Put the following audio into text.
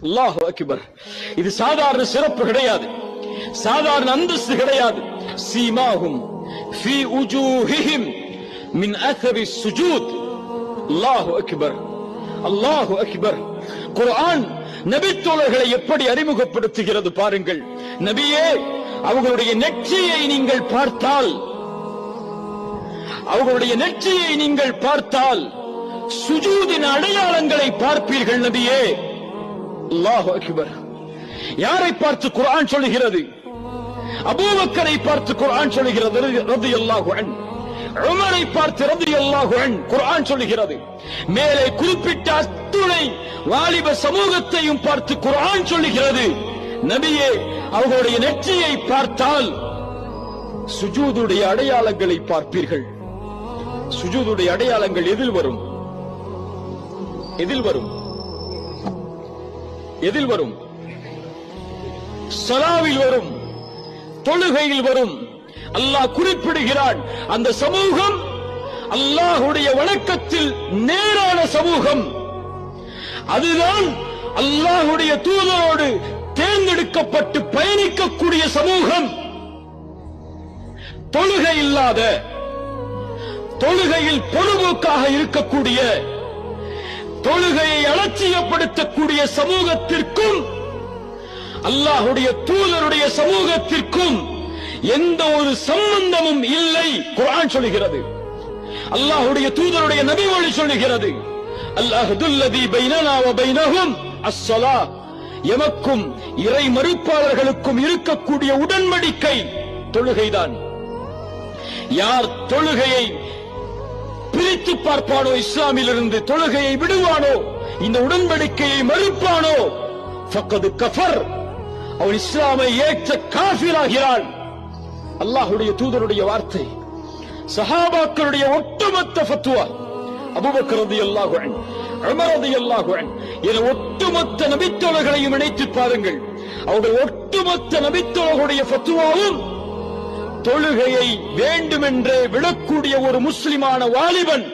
அல்லாஹு அக்பர். இது சாதாரண சிறப்பு கிடையாது, சாதாரண அந்தஸ்து கிடையாது. சீமாஹும் ஃபீ உஜூஹிஹிம் மின் அஸரி ஸுஜூத். அல்லாஹு அக்பர், அல்லாஹு அக்பர். குர்ஆன் நபித்தோழர்களை எப்படி அறிமுகப்படுத்துகிறது பாருங்கள். நபியே, அவர்களுடைய நெற்றியை நீங்கள் பார்த்தால், அவர்களுடைய நெற்றியை நீங்கள் பார்த்தால் சுஜூதின் அடையாளங்களை பார்ப்பீர்கள் நபியே. அல்லாஹு அக்பர். யாரை பார்த்து குர்ஆன் சொல்கிறது? அபூபக்கரை பார்த்து குர்ஆன் சொல்கிறது ரலியல்லாஹு அன்ஹு. உமரை பார்த்து ரலியல்லாஹு அன்ஹு குர்ஆன் சொல்கிறது. மேலே குறிப்பிட்ட அத்துணை வாலிப சமூகத்தையும் பார்த்து குர்ஆன் சொல்கிறது, நபியே, அவர்களுடைய நெற்றியை பார்த்தால் சுஜூதுடைய அடையாளங்களை பார்ப்பீர்கள். சுஜூதுடைய அடையாளங்கள் எதில் வரும்? எதில் வரும்? எதில் வரும்? ஸலாவில் வரும், தொழுகையில் வரும். அல்லாஹ் குறிப்பிடுகிறான், அந்த சமூகம் அல்லாஹ்வுடைய வணக்கத்தில் நேரான சமூகம். அதுதான் அல்லாஹ்வுடைய தூதரோடு தேர்ந்தெடுக்கப்பட்டு பயணிக்கக்கூடிய சமூகம். தொழுகை இல்லாத, தொழுகையில் பொழுதுபோக்காக இருக்கக்கூடிய, தொழுகையை அலட்சியப்படுத்தக்கூடிய சமூகத்திற்கும் அல்லாஹ்வுடைய தூதருடைய சமூகத்திற்கும் எந்த ஒரு சம்பந்தமும் இல்லை. குர்ஆன் சொல்கிறது, அல்லாஹ்வுடைய தூதருடைய நபிமொழி சொல்கிறது, அல்லாஹுல்லதி பைனனா வ பைனஹும் அஸ்ஸலா. எமக்கும் இறை மறுப்பாளர்களுக்கும் இருக்கக்கூடிய உடன்படிக்கை தொழுகைதான். யார் தொழுகையை பிரித்து பார்ப்பானோ, இஸ்லாமிலிருந்து தொழுகையை விடுவானோ, இந்த உடன்படிக்கையை மறுப்பானோ, ஃபக்கது கஃபர், அவன் இஸ்லாமை ஏற்ற காஃபிராகிறான். அல்லாஹ்வுடைய தூதருடைய வார்த்தை, சஹாபாக்களுடைய ஒட்டுமொத்த ஃபத்வா, அபூபக்கர் ரலியல்லாஹு அன்ஹு, உமர் ரலியல்லாஹு அன்ஹு என ஒட்டுமொத்த நபித்தோழர்களையும் இணைத்து பாருங்கள். அவர்கள் ஒட்டுமொத்த நபித்தோழர்களுடைய ஃபத்வாவும் தொழுகையை வேண்டுமென்றே விடக்கூடிய ஒரு முஸ்லிமான வாலிபன்